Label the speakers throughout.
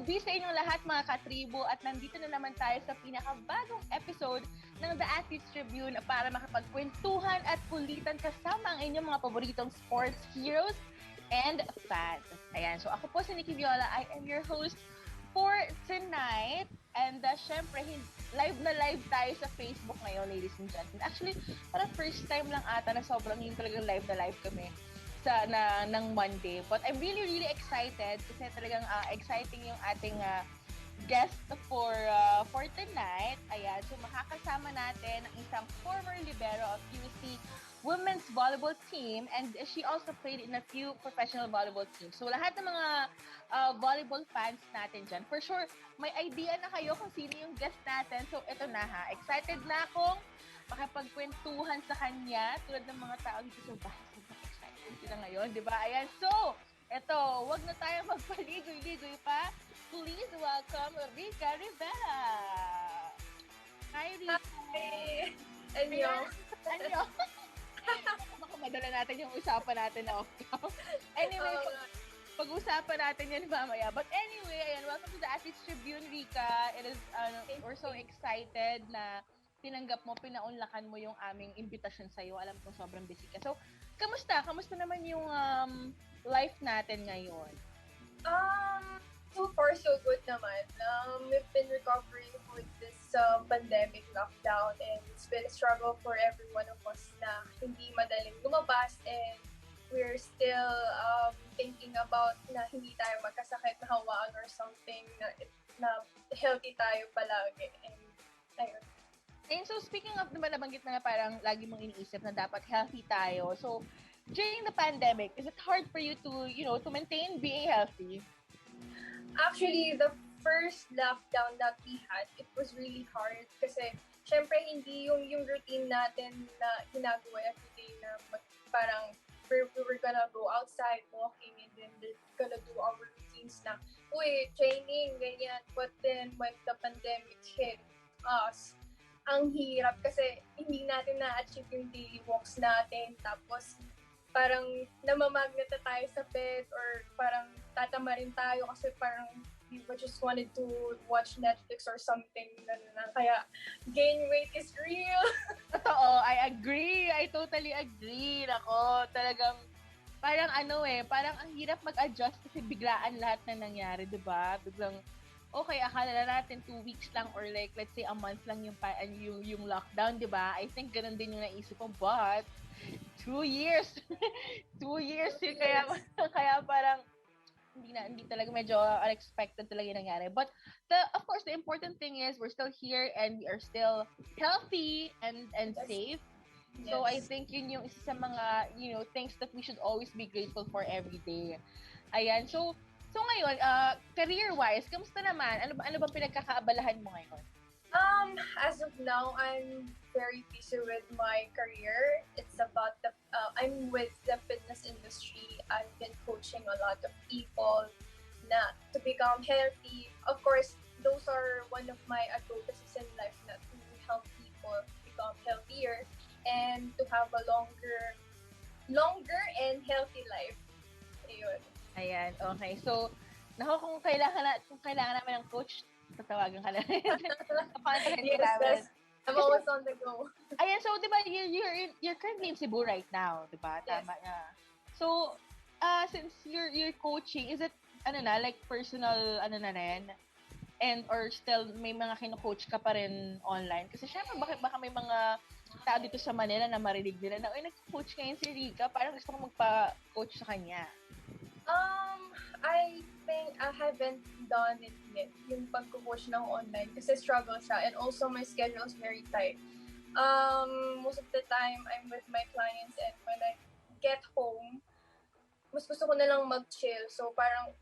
Speaker 1: gabi sa inyong lahat mga katribo at nandito na naman tayo sa pinakabagong episode ng The Athletes Tribune para makapagkwentuhan at kulitan kasama ang inyong mga paboritong sports heroes and fans. Ayan, so ako po si Nikki Viola. I am your host for tonight. And syempre, live na live tayo sa Facebook ngayon, ladies and gentlemen. Actually, parang first time lang ata na sobrang yung talagang live na live kami ng Monday. But I'm really, really excited kasi talagang exciting yung ating guest for tonight. Ayan, so makakasama natin ang isang former libero of UC Women's Volleyball Team and she also played in a few professional volleyball teams. So lahat ng mga volleyball fans natin dyan, for sure, may idea na kayo kung sino yung guest natin. So ito na ha, excited na akong makapagkwentuhan sa kanya tulad ng mga tao dito sa bahay. Sila ngayon, di ba? Ayan, so, eto, wag na tayo magpaligoy-ligoy pa. Please welcome Rica Rivera. Hi, Rica.
Speaker 2: Hi. Anyo.
Speaker 1: Baka madala natin yung usapan natin na off-cam. Anyway, pag-usapan natin yan mamaya. But anyway, ayan, welcome to the Athletes Tribune, Rica. It is, we're so excited na tinanggap mo, pinaunlakan mo yung aming imbitasyon sa'yo. Alam kong sobrang busy ka. So, kamusta? Kamusta naman yung life natin ngayon?
Speaker 2: So far, so good naman. We've been recovering with this pandemic lockdown and it's been a struggle for every one of us na hindi madaling lumabas and we're still thinking about na hindi tayo magkasakit na hawaan or something na healthy tayo palagi. And ayun.
Speaker 1: And so, speaking of, diba nabanggit na parang lagi mong iniisip na dapat healthy tayo. So, during the pandemic, is it hard for you to, to maintain being healthy?
Speaker 2: Actually, the first lockdown that we had, it was really hard kasi syempre hindi yung routine natin na ginagawa everyday na parang we were gonna go outside walking and then we're gonna do our routines na, training, ganyan. But then when the pandemic hit us, ang hirap kasi hindi natin na-achieve yung daily walks natin. Tapos parang namamagnet na tayo sa bed or parang tatama rin tayo kasi parang we just wanted to watch Netflix or something. Kaya gain weight is real.
Speaker 1: Totoo, I agree. I totally agree. Nako, talagang parang parang ang hirap mag-adjust kasi biglaan lahat na nangyari, di ba? Biglang okay, akala na natin 2 weeks lang or like, let's say, a month lang yung lockdown, di ba? I think ganun din yung naisip ko, but 2 years. 2 years yun, kaya parang hindi talaga medyo unexpected talaga yung nangyari. But, of course, the important thing is we're still here and we are still healthy and safe. Yes. So, I think yun yung isa sa mga, things that we should always be grateful for every day. Ayan, so ngayon, career-wise, kamusta naman? Ano bang pinagkakaabalahan mo ngayon?
Speaker 2: As of now, I'm very busy with my career. It's about I'm with the fitness industry. I've been coaching a lot of people to become healthy. Of course, those are one of my advocacies in life to help people become healthier and to have a longer and healthy life. Ayun.
Speaker 1: Ayan, okay. So, kung kailangan namin ng coach, tatawagan ka na.
Speaker 2: Yes. I'm always on the go.
Speaker 1: Ayan, so, di ba, you're currently in Cebu right now, di ba?
Speaker 2: Yes.
Speaker 1: Tama na. So, since you're coaching, is it, like personal, na rin? And, or still, may mga kino-coach ka pa rin online? Kasi syempre, baka may mga tao dito sa Manila na marinig nila na, nag-coach ngayon si Rica, parang gusto ko magpa-coach sa kanya.
Speaker 2: I think I haven't done it yet, yung pag-coach ng online, kasi struggle siya, and also my schedule is very tight. Most of the time, I'm with my clients, and when I get home, mas gusto ko na lang mag-chill. So parang,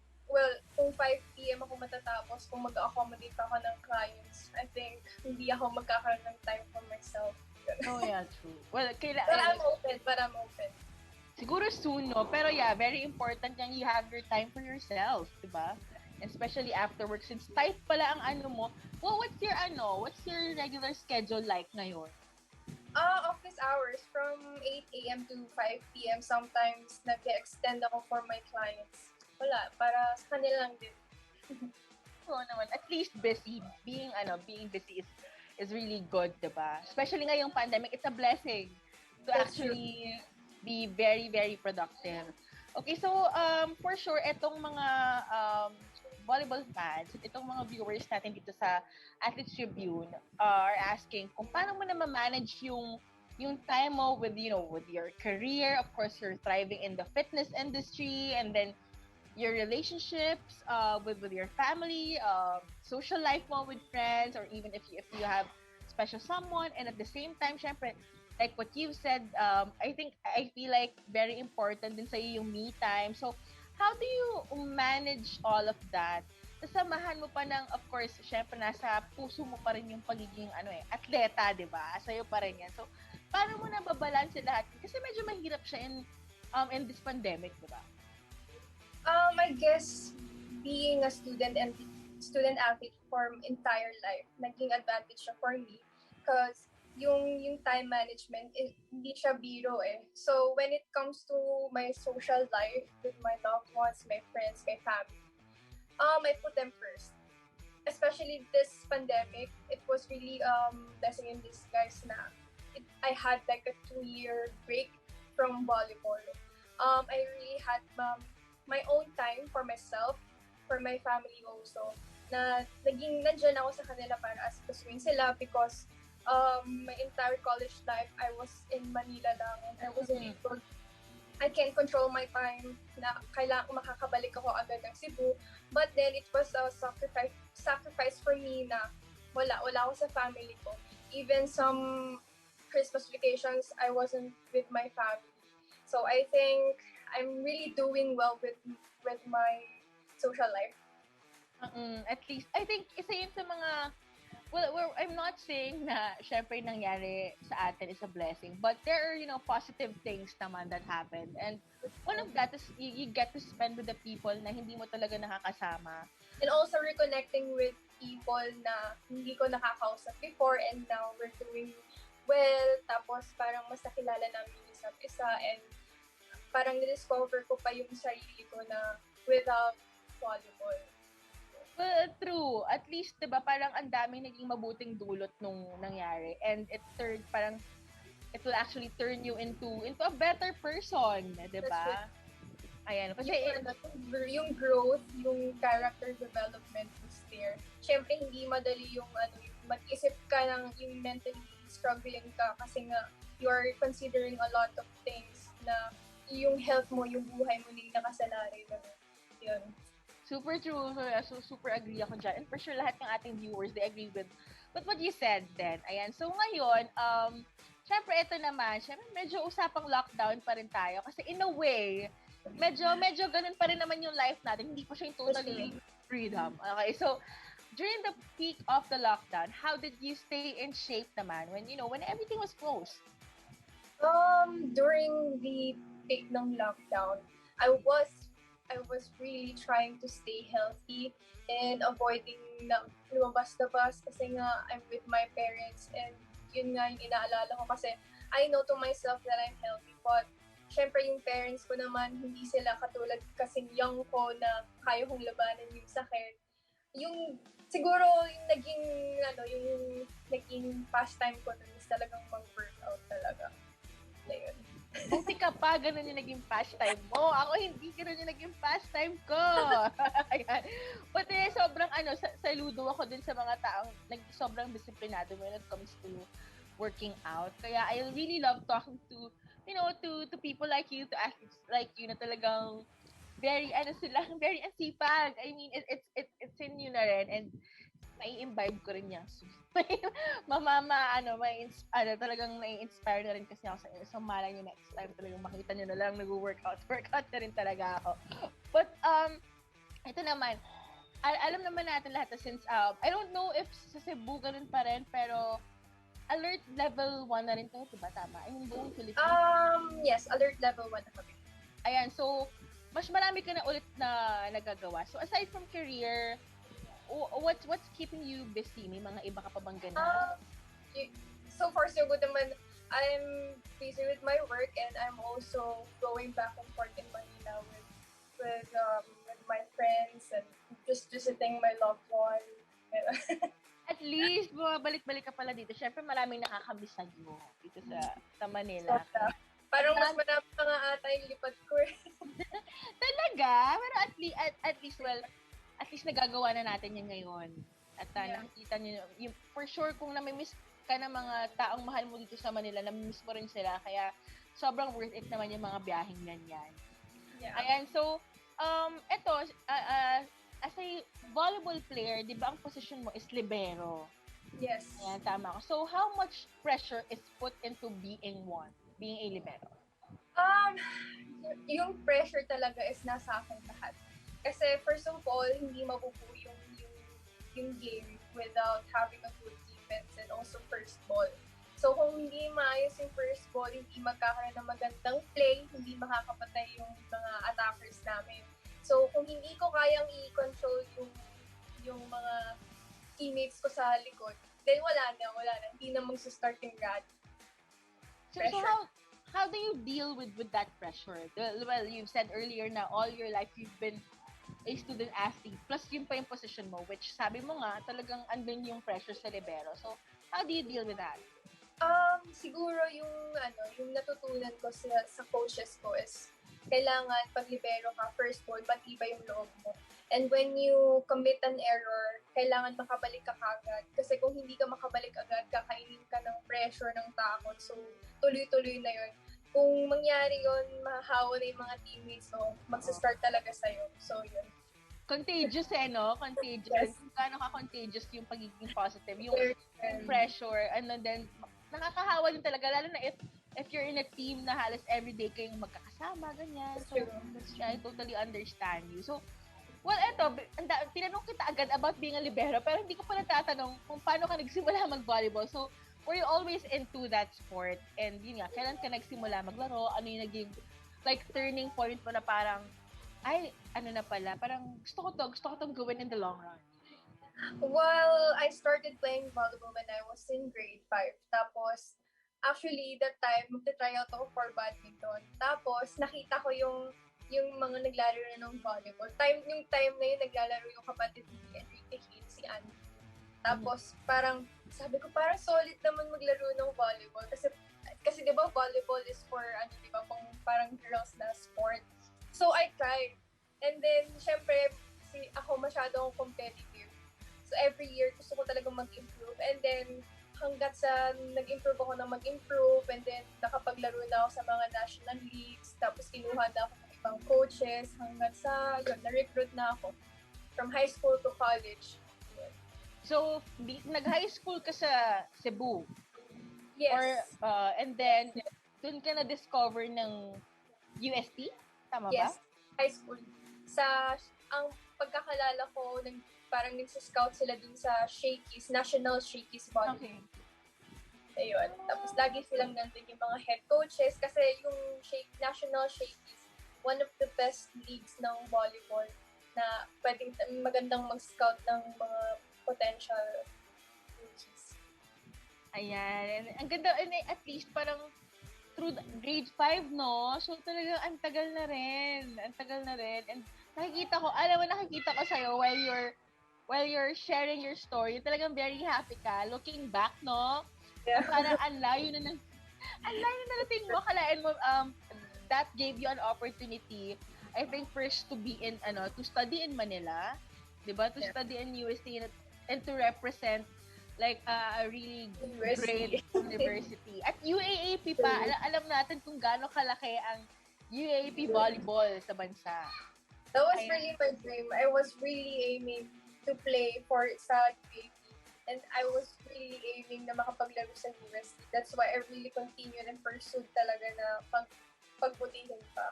Speaker 2: kung 5 p.m. ako matatapos, kung mag-accommodate ako ng clients, I think hindi ako magkakaroon ng time for myself.
Speaker 1: Oh yeah, true. Well,
Speaker 2: But I'm open.
Speaker 1: Siguro soon, no? Pero yeah, very important yung you have your time for yourself, diba? Especially after work. Since tight pala ang mo, what's your regular schedule like ngayon?
Speaker 2: Office hours from 8 a.m. to 5 p.m. Sometimes nag-extend ako for my clients. Wala, para sa kanila lang din.
Speaker 1: ikaw naman, at least busy. Being busy is really good, diba? Especially ngayong pandemic, it's a blessing to
Speaker 2: That's true.
Speaker 1: actually be very, very productive. Okay, so for sure, itong mga volleyball fans, itong mga viewers natin dito sa Athletes Tribune are asking kung paano mo na ma-manage yung time mo with with your career. Of course, you're thriving in the fitness industry, and then your relationships with your family, social life mo with friends, or even if you have special someone, and at the same time, syempre, like what you've said, I feel like very important din sa'yo yung me time. So, how do you manage all of that? Kasamahan mo pa ng, of course, syempre, nasa puso mo pa rin yung pagiging, atleta, di ba? Sa'yo pa rin yan. So, paano mo na babalanse lahat? Kasi medyo mahirap siya in this pandemic, di ba?
Speaker 2: I guess being a student athlete for entire life, naging advantage siya for me because yung time management, hindi siya biro eh. So when it comes to my social life with my loved ones, my friends, my family, I put them first. Especially this pandemic, it was really blessing in disguise na I had like a 2-year break from volleyball. I really had my own time for myself, for my family also, na naging nandyan ako sa kanila para asikasuhin sila because my entire college life, I was in Manila lang and I wasn't able, I can't control my time na kailangan makakabalik ako agad ng Cebu. But then it was a sacrifice for me na wala ako sa family ko. Even some Christmas vacations, I wasn't with my family. So I think I'm really doing well with my social life.
Speaker 1: At least, I think isa yun sa mga, I'm not saying na syempre nangyari sa atin is a blessing, but there are, positive things naman that happened. And one of that is you get to spend with the people na hindi mo talaga nakakasama.
Speaker 2: And also reconnecting with people na hindi ko nakakausap before and now we're doing well. Tapos parang mas nakilala namin isa't isa and parang na-discover ko pa yung sarili ko na without volleyball.
Speaker 1: Well, true. At least, diba, parang ang daming naging mabuting dulot nung nangyari. And it will actually turn you into a better person, diba? Ayan. Kasi,
Speaker 2: yung growth, yung character development was there. Siyempre, hindi madali yung mag-isip ka ng yung mentally struggling ka kasi nga you are considering a lot of things na yung health mo, yung buhay mo hindi nakasalalay. Yun.
Speaker 1: Super true. So, super agree ako dyan. And for sure, lahat ng ating viewers, they agree with what you said then. Ayan. So, ngayon, syempre, ito naman, syempre, medyo usapang lockdown pa rin tayo. Kasi in a way, medyo ganun pa rin naman yung life natin. Hindi pa siya yung totally freedom. Okay, so, during the peak of the lockdown, how did you stay in shape naman when everything was closed?
Speaker 2: During the peak ng lockdown, I was really trying to stay healthy and avoiding na lumabas-labas kasi nga I'm with my parents and yun nga yung inaalala ko kasi I know to myself that I'm healthy but syempre yung parents ko naman hindi sila katulad kasing young ko na kaya kong labanan yung sakit. Yung siguro yung naging pastime ko nun is talagang mag-workout talaga. Ayun.
Speaker 1: Buti ka pa, ganun yung naging pastime mo. Ako hindi ganun yung naging pastime ko. Ayan. But sobrang saludo ako din sa mga taong sobrang disiplinado when it comes to working out. Kaya I really love talking to people like you, to athletes like you na talagang very asipag. I mean, it's in you na rin and nai-imbibe ko rin yan. Talagang nai-inspire na rin kasi ako sa inyo. So, malay nyo next time talagang makita nyo na lang workout na rin talaga ako. But, ito naman, alam naman natin lahat na since, I don't know if sa Cebu ganun pa rin, pero alert level 1 na rin kayo, diba? Tama? Ay, yung buong Philippines.
Speaker 2: Yes, alert level 1 na kami.
Speaker 1: Ayan, so, mas marami ka na ulit na nagagawa. So, aside from career, what's keeping you busy? May mga iba ka pa bang ganun?
Speaker 2: So far, so good naman. I'm busy with my work and I'm also going back and forth in Manila with my friends and just visiting my loved one.
Speaker 1: At least, bumabalik-balik ka pala dito. Syempre, maraming nakakamiss sa'yo dito sa Manila.
Speaker 2: Parang mas marami pa nga ata yung lipat ko eh.
Speaker 1: Talaga? Pero at least nagagawa na natin yan ngayon. At nakikita nyo, yung, for sure, kung namimiss ka ng mga taong mahal mo dito sa Manila, namimiss mo rin sila. Kaya, sobrang worth it naman yung mga biyaheng ganyan.
Speaker 2: Yeah.
Speaker 1: Ayan, so, eto, as a volleyball player, di ba ang position mo is libero?
Speaker 2: Yes.
Speaker 1: Ayan, tama ko. So, how much pressure is put into being a libero?
Speaker 2: Yung pressure talaga is nasa akin lahat. Kasi first of all, hindi mabubuo yung game without having a good defense and also first ball. So kung hindi maayos yung first ball, hindi magkakaroon ng magandang play, hindi makakapatay yung mga attackers namin. So kung hindi ko kayang i-control yung mga teammates ko sa likod, then wala na. Hindi na mag-start yung rally.
Speaker 1: So how do you deal with that pressure? Well, you've said earlier na all your life you've been a student athlete, plus yun pa yung position mo, which sabi mo nga, talagang andun yung pressure sa libero. So, how do you deal with that?
Speaker 2: Siguro yung natutunan ko sa coaches ko is kailangan pag libero ka, first ball, matibay yung loob mo. And when you commit an error, kailangan makabalik ka agad. Kasi kung hindi ka makabalik agad, kakainin ka ng pressure ng takot. So, tuloy-tuloy na yun. Kung mangyari yun, mahahawa na yung mga teammates mo, magsa-start talaga sa'yo. So, yun.
Speaker 1: Contagious no? Contagious.
Speaker 2: Yes.
Speaker 1: Kung gaano ka-contagious yung pagiging positive, yung pressure, and then, nakakahawa din talaga, lalo na if you're in a team na halos everyday kayong magkakasama, ganyan. So, I totally understand you. So, well, eto, tinanong kita agad about being a libero, pero hindi ko pa natatanong kung paano ka nagsimula mag-volleyball. So, were you always into that sport? And yun nga, kailan ka nagsimula maglaro? Ano yung naging, like, turning point mo na parang, ay, ano na pala, parang gusto ko tong gawin in the long run?
Speaker 2: Well, I started playing volleyball when I was in grade 5. Tapos, actually, that time, magta-try out ako for badminton. Tapos, nakita ko yung mga naglalaro na ng volleyball. Yung time na yun, naglalaro yung kapatid ni Enrique Hill, si Andy. Tapos, parang, sabi ko, parang solid naman maglaro ng volleyball. Kasi di ba, volleyball is for, di ba, parang girls na sport. So, I tried. And then, syempre, ako masyado akong competitive. So, every year, gusto ko talaga mag-improve. And then, hanggat sa nag-improve ako na mag-improve, and then, nakapaglaro na ako sa mga national leagues, tapos kinuha na ako ng ibang coaches, hanggat sa, na-recruit na ako. From high school to college.
Speaker 1: So, nag-high school ka sa Cebu?
Speaker 2: Yes.
Speaker 1: And then, dun ka na-discover ng UST? Tama ba?
Speaker 2: Yes, high school. Ang pagkakalala ko, parang nagsiscout sila dun sa Shakey's, National Shakey's Volleyball.
Speaker 1: Okay.
Speaker 2: Ayun. Tapos lagi silang nandun yung mga head coaches kasi yung National Shakey's, one of the best leagues ng volleyball na pwedeng magandang mag-scout ng mga potential rookies.
Speaker 1: Ayan. Ang ganda, and at least parang through grade 5, no? So talagang ang tagal na rin. And nakikita ko sa'yo while you're sharing your story, talagang very happy ka. Looking back, no?
Speaker 2: Yeah.
Speaker 1: Parang ang layo na nating mo. Kalain mo, that gave you an opportunity, I think, first to be to study in Manila, diba? To study in UST and to represent like a really great university. At UAAP pa, alam natin kung gaano kalaki ang UAAP volleyball sa bansa.
Speaker 2: That was really my dream. I was really aiming to play sa UAAP. And I was really aiming na makapaglaro sa UST. That's why I really continued and pursued talaga na pagbutihin pa.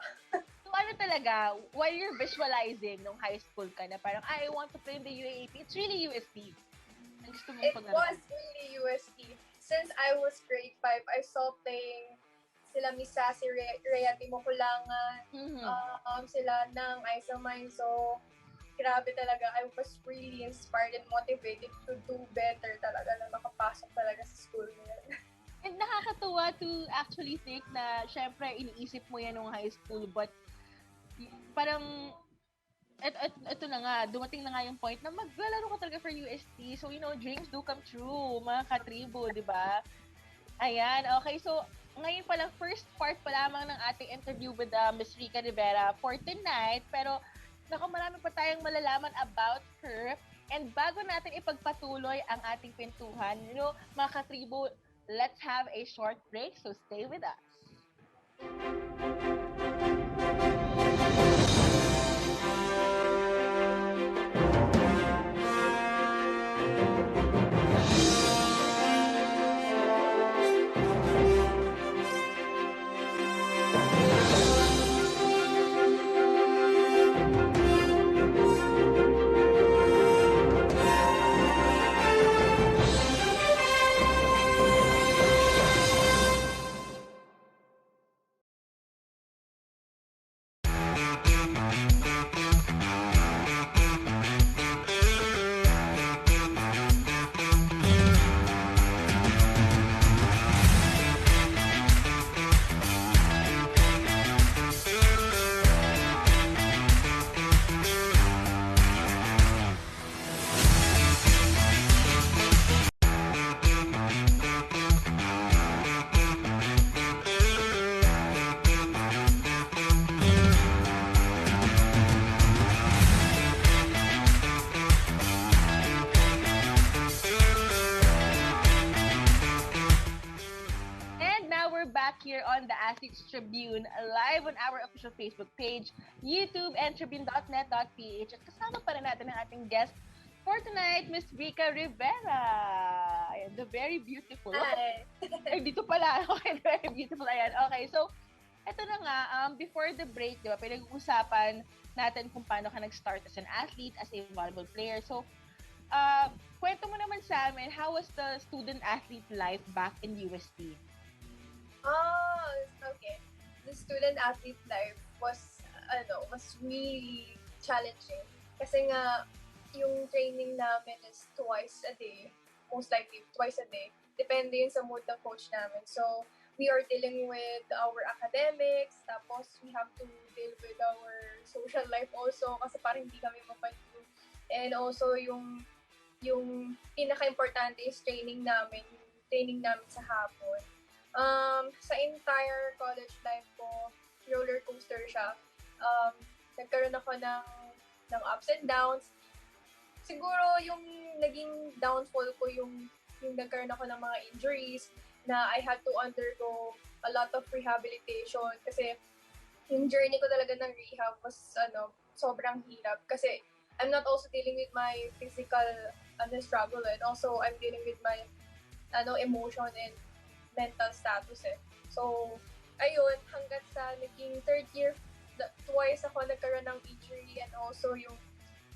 Speaker 1: So ano talaga, while you're visualizing nung high school ka na parang, I want to play in the UAAP, it's really UST.
Speaker 2: It was really UST. Since I was grade 5, I saw playing sila Miss Sassy, Rhea Timokulangan, sila ng Isa Mainso. Grabe talaga. I was really inspired and motivated to do better talaga na makapasok talaga sa school nila.
Speaker 1: And nakakatuwa to actually think na syempre iniisip mo yan nung high school but parang ito na nga, dumating na nga yung point na maglalaro ka talaga for UST. So, dreams do come true, mga katribo, di ba? Ayan, okay. So, ngayon pala, first part pa lamang ng ating interview with Miss Rica Rivera for tonight. Pero, marami pa tayong malalaman about her. And bago natin ipagpatuloy ang ating kwentuhan, mga katribo, let's have a short break. So, stay with us. Here on the Athletes Tribune, live on our official Facebook page, YouTube, and tribune.net.ph. At kasama pa rin natin ang ating guest for tonight, Miss Rica Rivera. Ayan, the very beautiful.
Speaker 2: Hi!
Speaker 1: Ay, dito pala. Okay, very beautiful. Ayan, okay. So, eto na nga, before the break, di ba, pinag-uusapan natin kung paano ka nag-start as an athlete, as a volleyball player. So, kwento mo naman sa amin, how was the student-athlete life back in UST?
Speaker 2: Okay. The student-athlete life was really challenging. Kasi nga, yung training namin is twice a day. Most likely, twice a day. Depende yun sa mood ng coach namin. So, we are dealing with our academics, tapos we have to deal with our social life also kasi parang hindi kami mapag-group. And also, yung pinaka-importante is training namin sa hapon. Sa entire college life ko, roller coaster siya. Nagkaroon ako ng ups and downs. Siguro yung naging downfall ko yung nagkaroon ako ng mga injuries na I had to undergo a lot of rehabilitation kasi yung journey ko talaga ng rehab was sobrang hirap kasi I'm not also dealing with my physical struggle and also I'm dealing with my emotion and mental status eh. So, ayun, hanggat sa naging third year, twice ako nagkaroon ng injury and also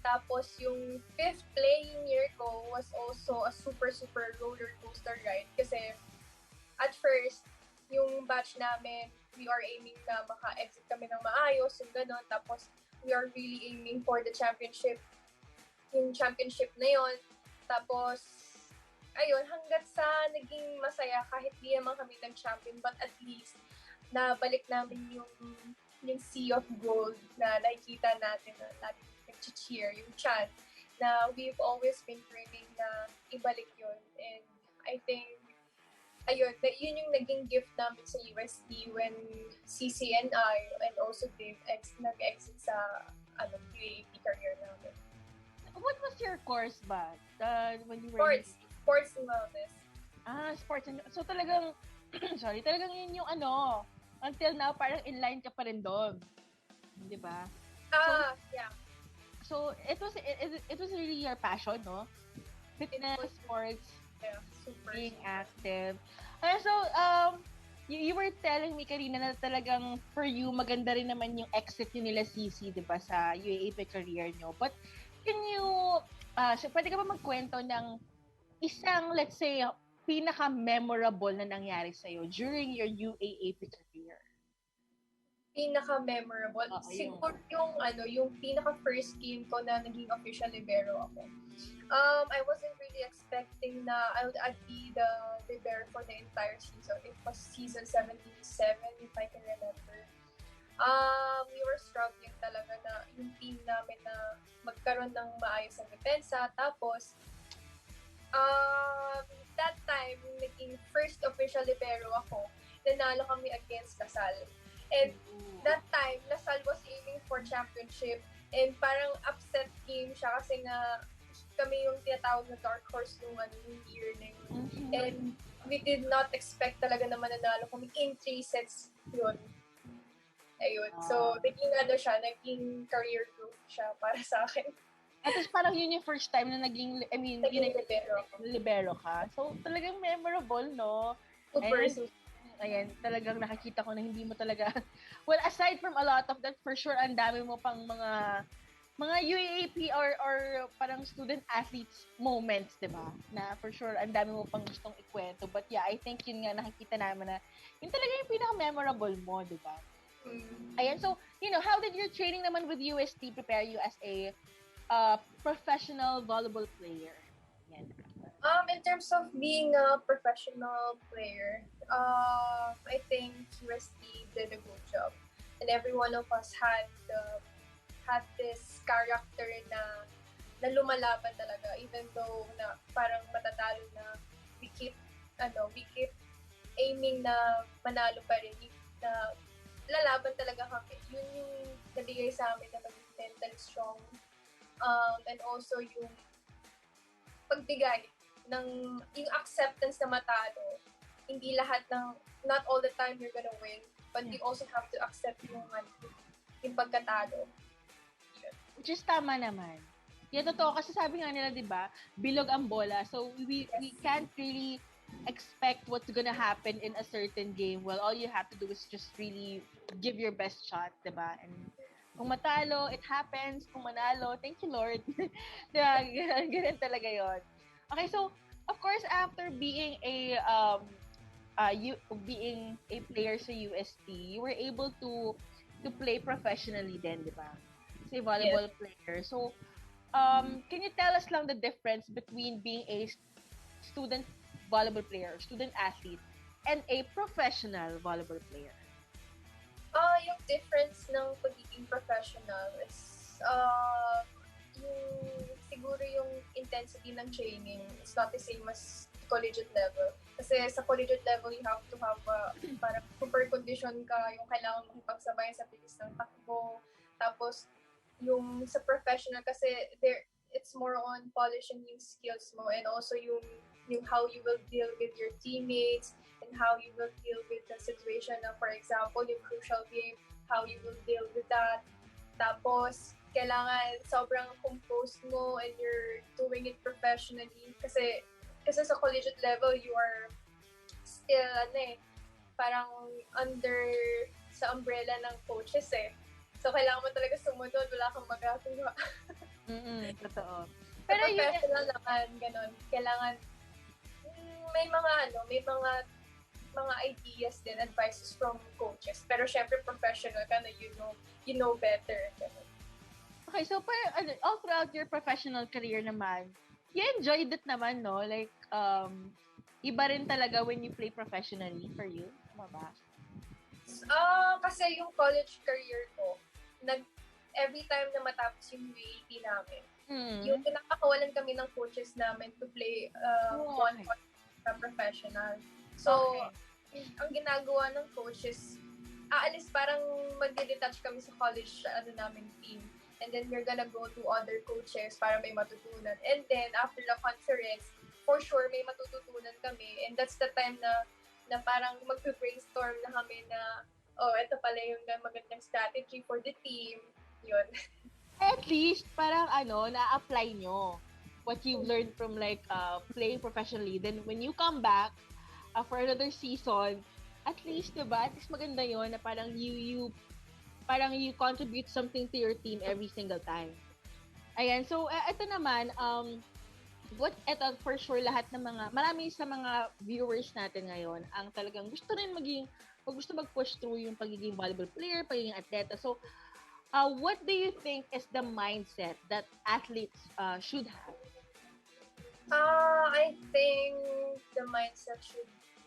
Speaker 2: tapos yung fifth playing year ko was also a super, super roller coaster ride kasi at first, yung batch namin, we are aiming na maka-exit kami ng maayos, yung gano'n. Tapos, we are really aiming for the championship. Yung championship na yon. Tapos, ayun, hanggat sa naging masaya kahit di naman kami nag-champion, but at least nabalik namin yung sea of gold na nakikita natin na lagi nag-cheer, yung chant na we've always been dreaming na ibalik yun. And I think, ayun, yun yung naging gift namin sa UST when CC and I and also Dave nag-exit sa UAAP career namin.
Speaker 1: What was your course ba? When you were
Speaker 2: Sports and wellness.
Speaker 1: Sports and so talagang talagang yun yung until now parang inline ka pa rin doon. 'Di ba?
Speaker 2: Yeah.
Speaker 1: So it was really your passion, no? Fitness, sports,
Speaker 2: super
Speaker 1: being active. So you were telling me kanina na talagang for you maganda rin naman yung exit nila CC, 'di ba, sa UAAP career nyo. But can you so pwede ka ba magkwento ng isang, let's say, pinaka-memorable na nangyari sa'yo during your UAAP career?
Speaker 2: Pinaka-memorable? Siguro yung pinaka-first game ko na naging official libero ako. I wasn't really expecting na I'd be the libero for the entire season. It was season 77, if I can remember. We were struggling talaga na yung team namin na magkaroon ng maayos na depensa. Tapos, that time, naging first official libero ako. Nanalo kami against Lasal. And that time, Lasal was aiming for championship. And parang upset game siya kasi nga kami yung tinatawag na dark horse nung year na yun. And we did not expect talaga na mananalo kami in 3 sets yun. Ayun. So, naging career growth siya para sa akin.
Speaker 1: At least parang yun yung first time na naging libero ka. So, talagang memorable, no?
Speaker 2: Super.
Speaker 1: Ayan, talagang nakikita ko na hindi mo talaga, well, aside from a lot of that, for sure, ang dami mo pang mga UAAP or parang student athletes moments, di ba? Na for sure, ang dami mo pang gustong ikwento. But yeah, I think yun nga nakikita namin na yun talaga yung pinaka-memorable mo, di ba? Ayan, so, how did your training naman with UST prepare you as a professional volleyball player? Yan.
Speaker 2: In terms of being a professional player, I think UST did a good job. And every one of us had this character na lumalaban talaga, even though na parang matatalo na we keep aiming na manalo pa rin, na lalaban talaga kami. Yun yung nabigay sa amin na maging mentally strong. And also yung pagbigay ng yung acceptance na matalo. Hindi lahat not all the time you're gonna win, but you also have to accept yung pagkatalo.
Speaker 1: Which is tama naman. Yan, totoo. Kasi sabi nga nila, di ba, bilog ang bola. So, we can't really expect what's gonna happen in a certain game. Well, all you have to do is just really give your best shot, di ba? And kung matalo, it happens. Kung manalo, thank you, Lord. Di ba? Ganun talaga yon. Okay, so, of course, after being being a player sa UST, you were able to play professionally then, di ba? As a volleyball player. So, can you tell us lang the difference between being a student volleyball player, student athlete, and a professional volleyball player?
Speaker 2: Yung difference ng pagiging professional is siguro yung intensity ng training is not the same as collegiate level. Kasi sa collegiate level, you have to have parang super condition ka, yung kailangan makipagsabay sa bilis ng takbo. Tapos, yung sa professional kasi it's more on polishing yung skills mo and also yung how you will deal with your teammates and how you will deal with the situation na, for example, yung crucial game, how you will deal with that. Tapos, kailangan sobrang composed mo and you're doing it professionally kasi sa collegiate level, you are still, parang under sa umbrella ng coaches eh. So, kailangan mo talaga sumunod, wala kang magagawa.
Speaker 1: Totoo.
Speaker 2: Pero professional naman, ganun. Kailangan, may mga ideas din, advices from coaches. Pero syempre, professional ka na you know better. Ganun.
Speaker 1: Okay, so all throughout your professional career naman, you enjoyed it naman, no? Like, iba rin talaga when you play professionally for you? Tama ba?
Speaker 2: Kasi yung college career ko, every time na matapos yung UAP namin, yung pinakakawalan kami ng coaches namin to play one professional. So, ang ginagawa ng coaches, aalis parang mag-detach kami sa college namin team. And then we're gonna go to other coaches para may matutunan. And then, after the conference, for sure, may matututunan kami. And that's the time na parang mag-brainstorm na kami na, ito pala yung magandang strategy for the team. Yun.
Speaker 1: At least, parang na-apply nyo what you've learned from playing professionally. Then, when you come back for another season, at least, diba? At least maganda yon na parang you contribute something to your team every single time. Ayan, so ito naman, ito for sure lahat ng marami sa mga viewers natin ngayon ang talagang gusto mag-push through yung pagiging volleyball player, pagiging atleta. So, what do you think is the mindset that athletes should have?
Speaker 2: I think the mindset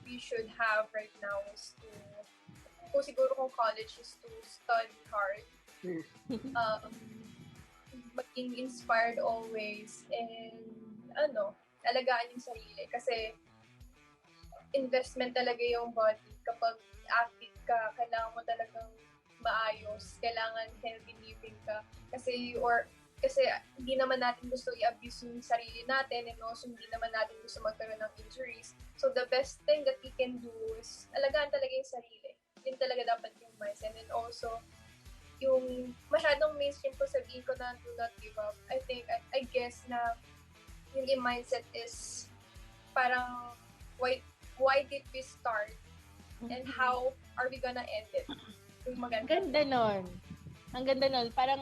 Speaker 2: we should have right now is to kung college is to study hard, um, maging inspired always, and alagaan yung sarili. Kasi investment talaga yung body. Kapag active ka, kailangan mo talagang maayos. Kailangan healthy living ka. Kasi hindi naman natin gusto i-abuse yung sarili natin, and also hindi naman natin gusto magkaroon ng injuries. So the best thing that we can do is alagaan talaga yung sarili. Yun talaga dapat yung mindset. And then also, yung masyadong mainstream ko sabihin ko na do not give up. I guess na yung mindset is parang why did we start and how are we gonna end it? Yung maganda.
Speaker 1: Ang ganda nun. Parang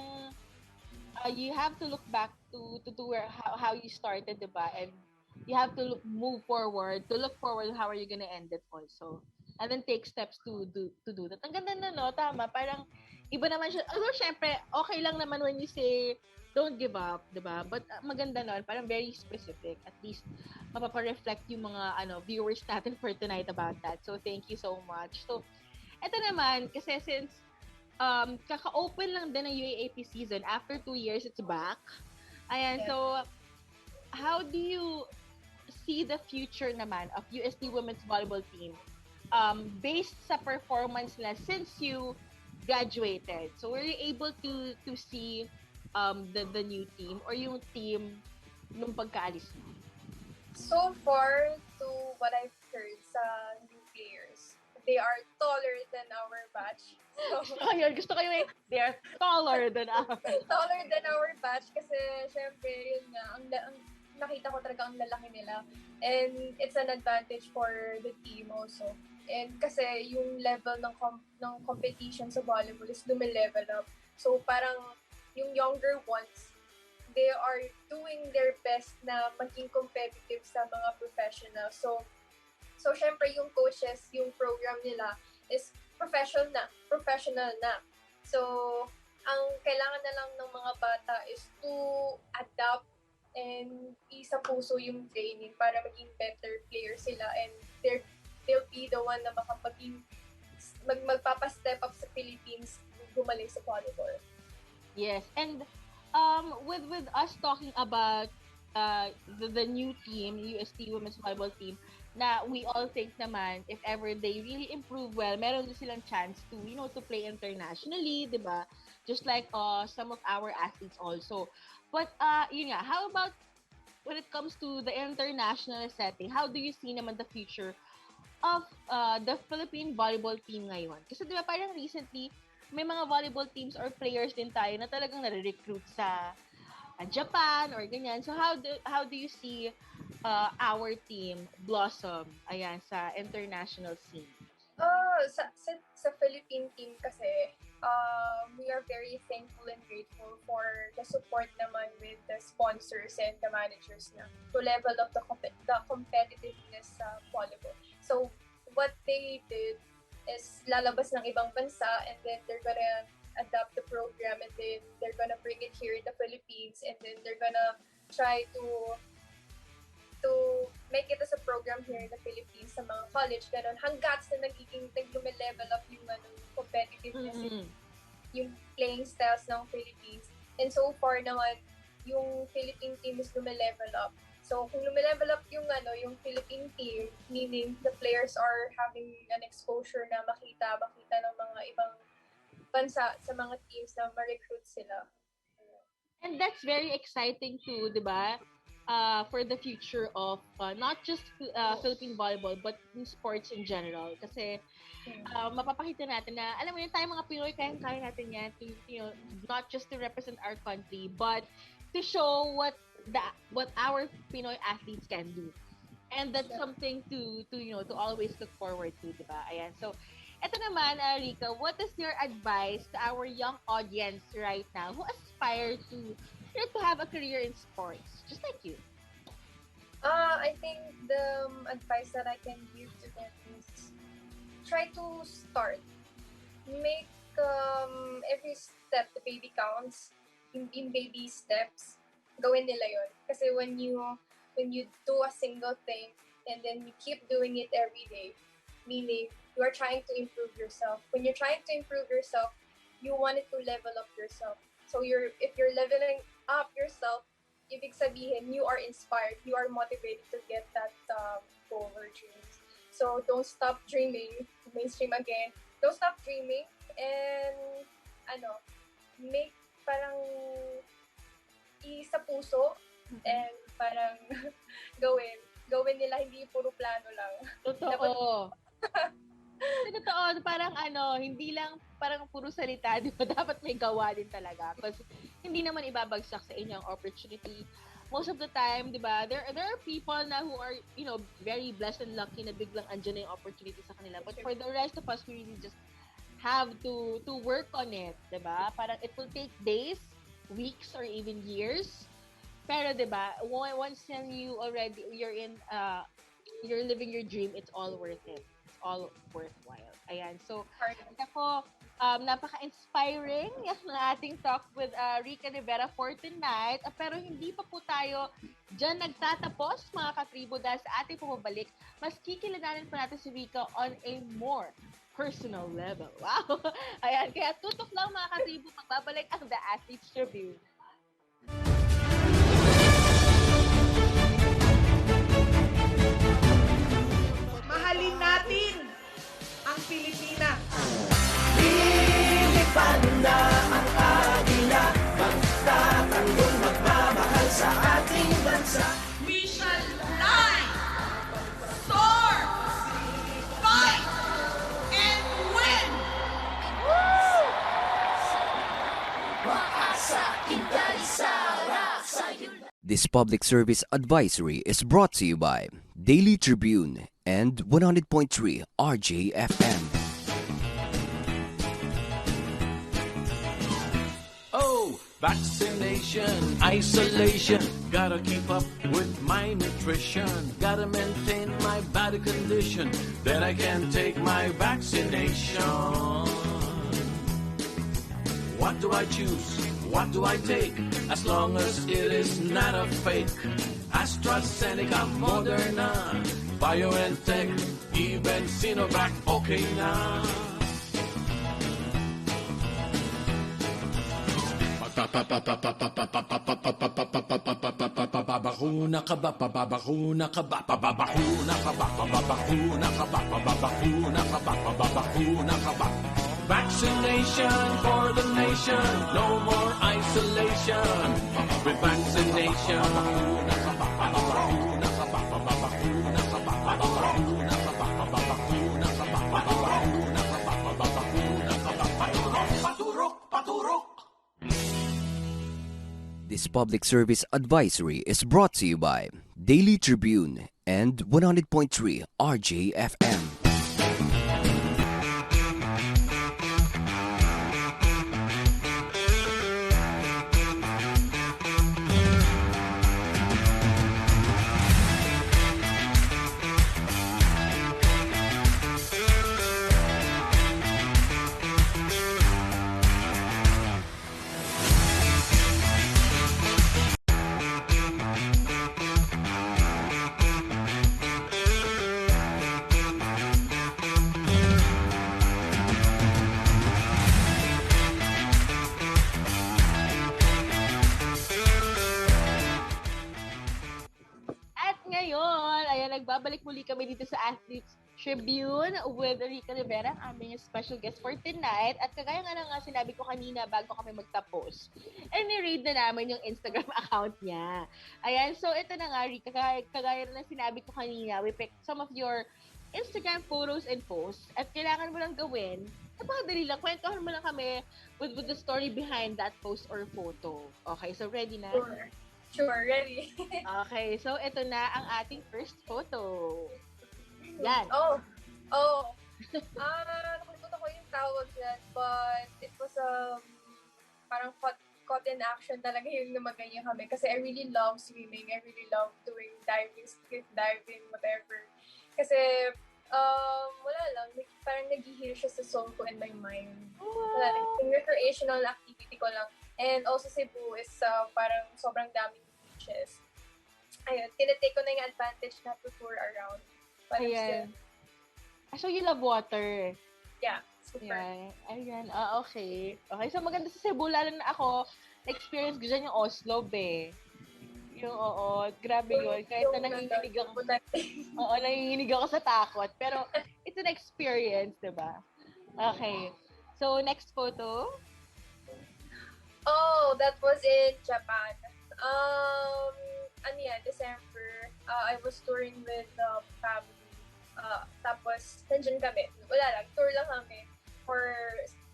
Speaker 1: you have to look back to where how you started, diba? And you have to move forward, how are you gonna end it also. And then take steps to do that. Ang ganda na, no? Tama. Parang iba naman siya. Although, syempre, okay lang naman when you say don't give up, diba? But maganda nun. Parang very specific. At least, mapapa-reflect yung mga viewers natin for tonight about that. So, thank you so much. So, eto naman, kasi since kaka-open lang din ng UAAP season, after 2 years, it's back. Ayan, yeah. So, how do you see the future naman of UST Women's Volleyball team based sa performance nila since you graduated? So, were you able to see the new team or yung team nung pagkaalis mo?
Speaker 2: So far, to what I've heard sa new players, they are taller than our batch.
Speaker 1: Gusto ko yun, they are taller than our
Speaker 2: taller than our batch kasi syempre, yun nga, ang nakita ko talaga ang lalaki nila. And it's an advantage for the team also. And kasi yung level ng competition sa volleyball is level up. So parang yung younger ones, they are doing their best na maging competitive sa mga professionals. So syempre yung coaches, yung program nila is professional na. So, ang kailangan na lang ng mga bata is to adapt and isa puso yung training para maging better player sila, and they'll be the one na magpapa-step up sa Philippines gumaling sa volleyball.
Speaker 1: Yes, and with us talking about the new team, UST Women's Volleyball team, na we all think naman if ever they really improve well, meron din silang chance to to play internationally, 'di ba? Just like some of our athletes also. But yun nga, how about when it comes to the international setting? How do you see naman the future of the Philippine volleyball team ngayon? Kasi 'di ba parang recently may mga volleyball teams or players din tayo na talagang nare-recruit sa Japan or ganyan. So how do you see our team blossom sa international scene?
Speaker 2: Sa Philippine team kasi we are very thankful and grateful for the support naman with the sponsors and the managers na to level up the competitiveness sa volleyball. So what they did is lalabas ng ibang bansa, and then they're gonna adapt the program, and then they're gonna bring it here in the Philippines, and then they're gonna try to make it as a program here in the Philippines sa mga college, ganun, hanggat sa nag-level up yung competitiveness, yung playing styles ng Philippines. And so far naman, yung Philippine team is level up. So kung level up yung Philippine team, meaning the players are having an exposure na makita ng mga ibang bansa sa mga teams na ma-recruit sila.
Speaker 1: And that's very exciting too, di ba? For the future of not just Philippine volleyball but in sports in general. Kasi mapapakita natin na, alam mo yun, tayo mga Pinoy, kaya natin yan to, not just to represent our country, but to show what our Pinoy athletes can do. And that's something to always look forward to, di ba? Ayan. So, eto naman, Rika, what is your advice to our young audience right now who aspire to have a career in sports, just like you?
Speaker 2: I think the advice that I can give to them is try to start. Make every step, the baby counts. In baby steps, gawin nila yun. Kasi when you do a single thing and then you keep doing it every day, meaning You are trying to improve yourself. When you're trying to improve yourself, you wanted to level up yourself. So if you're leveling up yourself, ibig sabihin, you are inspired, you are motivated to get that goal or dreams. So don't stop dreaming. Mainstream again. Don't stop dreaming and make parang sa puso and parang gawin nila, hindi puro plano lang.
Speaker 1: Totoo. Totoo, parang hindi lang parang puro salita, di ba? Dapat may gawa din talaga. Kasi hindi naman ibabagsak sa inyo ang opportunity. Most of the time, di ba, there are people na who are, very blessed and lucky na biglang andyan na yung opportunity sa kanila. But for the rest of us, we really just have to work on it, di ba? Parang it will take days, weeks, or even years. Pero di ba, once you're living your dream, it's all worth it. It's all worthwhile. Ayan. So, ako, napaka-inspiring ng ating talk with Rica Rivera for tonight. Pero hindi pa po tayo dyan nagtatapos, mga katribo, dahil sa ating pumabalik, mas kikilalanin pa natin si Rica on a more personal level. Wow! Ayan. Kaya tutok lang, mga katribo, magbabalik ang The Athletes Tribune.
Speaker 3: Mahalin natin ang Pilipinas.
Speaker 4: Lilipad na ang agila, basta tanggong magmamahal sa ating bansa.
Speaker 3: We shall fly, soar, fight, and win!
Speaker 5: This public service advisory is brought to you by Daily Tribune and 100.3 RJFM.
Speaker 4: Oh, vaccination, isolation. Gotta keep up with my nutrition. Gotta maintain my body condition. Then I can take my vaccination. What do I choose? What do I take? As long as it is not a fake. AstraZeneca, Moderna, BioNTech, even Sinovac, okay na. Babakuna ka ba? Babakuna ka ba? Babakuna ka ba? Babakuna ka ba? Babakuna ka ba? Babakuna ka ba? Vaccination for the nation, no more isolation. With vaccination, babakuna ka ba? Babakuna ka ba? Babakuna ka ba? Babakuna ka ba? Babakuna ka ba? Babakuna ka ba? Babakuna ka ba? Paturok, paturok.
Speaker 5: This public service advisory is brought to you by Daily Tribune and 100.3 RJFM.
Speaker 1: Nagbabalik muli kami dito sa Athletes Tribune with Rica Rivera, ang aming special guest for tonight. At kagaya nga nga sinabi ko kanina bago kami magtapos, ni-raid na namin yung Instagram account niya. Ayan, so ito na nga, Rica, kagaya na sinabi ko kanina, we picked some of your Instagram photos and posts at kailangan mo lang gawin, napakadali lang, kwentuhan mo lang kami with the story behind that post or photo. Okay, so ready na?
Speaker 2: Sure, ready.
Speaker 1: Okay, so ito na ang ating first photo. Yan.
Speaker 2: Nakalimutan ko yung tawag yan, but it was parang caught in action talaga yung namaganyan kami. Kasi I really love swimming. I really love doing diving, scuba diving, whatever. Kasi, wala lang. Parang nag-heal siya sa soul ko and my mind. Wala lang. Yung recreational activity ko lang. And also Cebu is parang sobrang daming beaches. Ayun, tinatake ko na yung advantage na to tour around.
Speaker 1: Ayan. So you love water.
Speaker 2: Yeah, super.
Speaker 1: Ayan. Ayan. Okay. Okay, so maganda sa Cebu, lalo na ako, experience ko dyan yung Oslo, be. Yung, grabe yun. Kahit na nanginginig ako. Nanginginig ako sa takot. Pero, it's an experience, diba? Okay. So, next photo.
Speaker 2: Oh, that was in Japan. December. I was touring with family. Tapos, nandiyan kami. Wala lang, tour lang kami.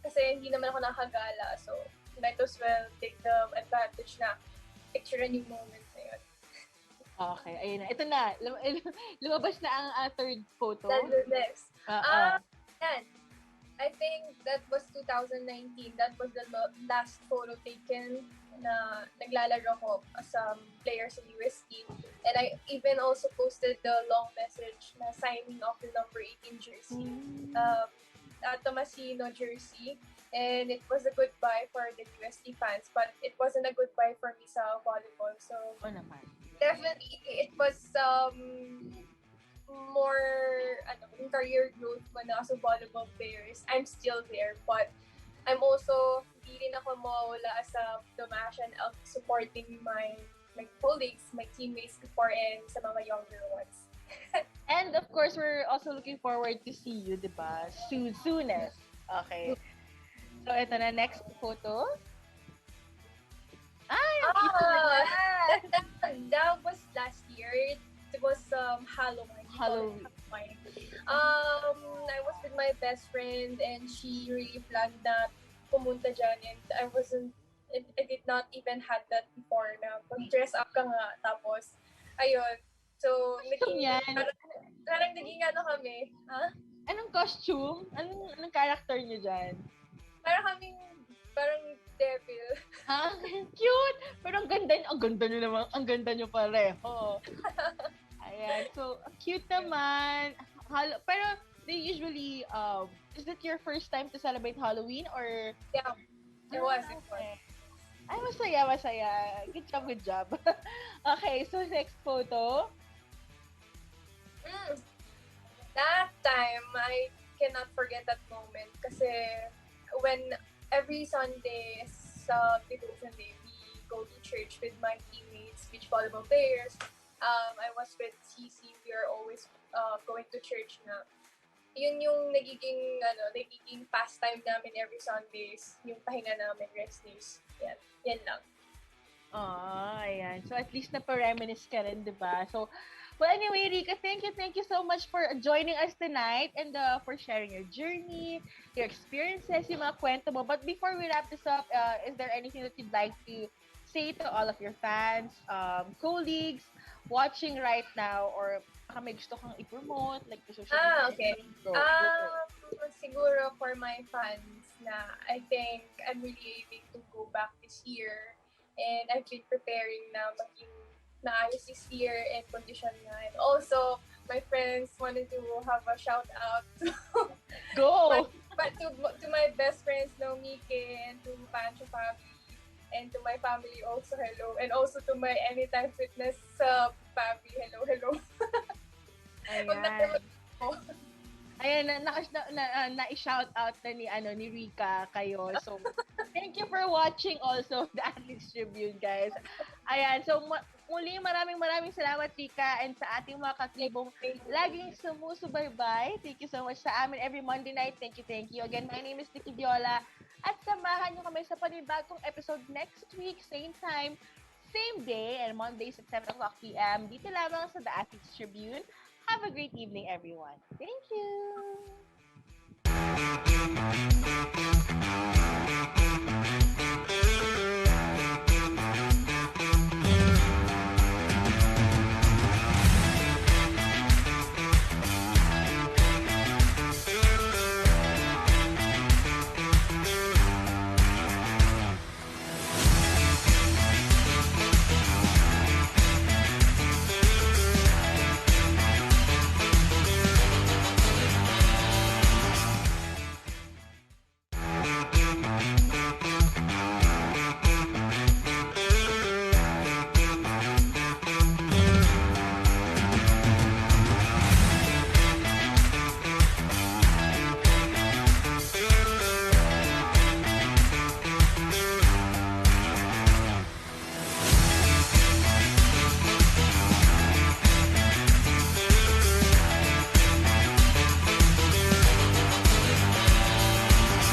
Speaker 2: Kasi hindi naman ako nakagala. So, might as well take the advantage na picturean yung moment na yun.
Speaker 1: Okay, ayun na. Ito na. Lumabas na ang third photo.
Speaker 2: That's the next.
Speaker 1: Yan.
Speaker 2: I think that was 2019. That was the last photo taken na naglalaro ko as a player sa UST. And I even also posted the long message na signing of the number 18 jersey. Tomasino jersey. And it was a goodbye for the UST fans. But it wasn't a goodbye for me sa volleyball. So,
Speaker 1: naman.
Speaker 2: Definitely, it was more career growth when as a volleyball players. I'm still there, but I'm also hindi rin ako mawawala as a Domasian of supporting my colleagues, my teammates before and sa mga younger ones.
Speaker 1: And of course, we're also looking forward to see you, diba? Soonest. Okay. So, ito na, next photo.
Speaker 2: That was last year. It was Halloween. I was with my best friend and she really planned na pumunta dyan and I did not even had that before na mag-dress up ka nga tapos ayun. So, parang naging kami.
Speaker 1: Anong costume? Anong character niyo dyan?
Speaker 2: Parang devil.
Speaker 1: Cute! Pero ang ganda niyo naman. Ang ganda niyo pareho. Ayan. So, cute naman. Pero, they usually, is it your first time to celebrate Halloween or?
Speaker 2: Yeah. It was.
Speaker 1: Ay, masaya. Good job. Okay, so next photo.
Speaker 2: That time, I cannot forget that moment kasi when every Sunday, devotion day, we go to church with my teammates, beach volleyball players. I was with CC. We are always going to church na. Yun yung nagiging pastime namin every Sundays. Yung pahinga namin, rest days. Yan lang.
Speaker 1: Ayan. So, at least na-reminisce ka rin, diba? So, well, anyway, Rika, thank you so much for joining us tonight and for sharing your journey, your experiences, yung mga kwento mo. But before we wrap this up, is there anything that you'd like to say to all of your fans, colleagues, watching right now, or baka may gusto kang i-promote, like the social media?
Speaker 2: Okay. Siguro for my fans na I think I'm really aiming to go back this year and I've been preparing na maging naayos this year and condition na. And also, my friends wanted to have a shout out to
Speaker 1: Go!
Speaker 2: but to my best friends, Miki, and to Pancho family, and to my family also, hello. And also to my Anytime Fitness family, hello.
Speaker 1: Ayan, na-shout out na ni Rika kayo. So, thank you for watching also the Athletes Tribune, guys. Ayan, so muli maraming salamat, Rika, and sa ating mga katribong laging sumusubaybay. Thank you so much sa amin every Monday night. Thank you. Again, my name is Nikki Viola. At samahan nyo kami sa panibagong episode next week, same time, same day, and Mondays at 7 o'clock p.m. Dito lamang sa The Athletes Tribune. Have a great evening, everyone. Thank you!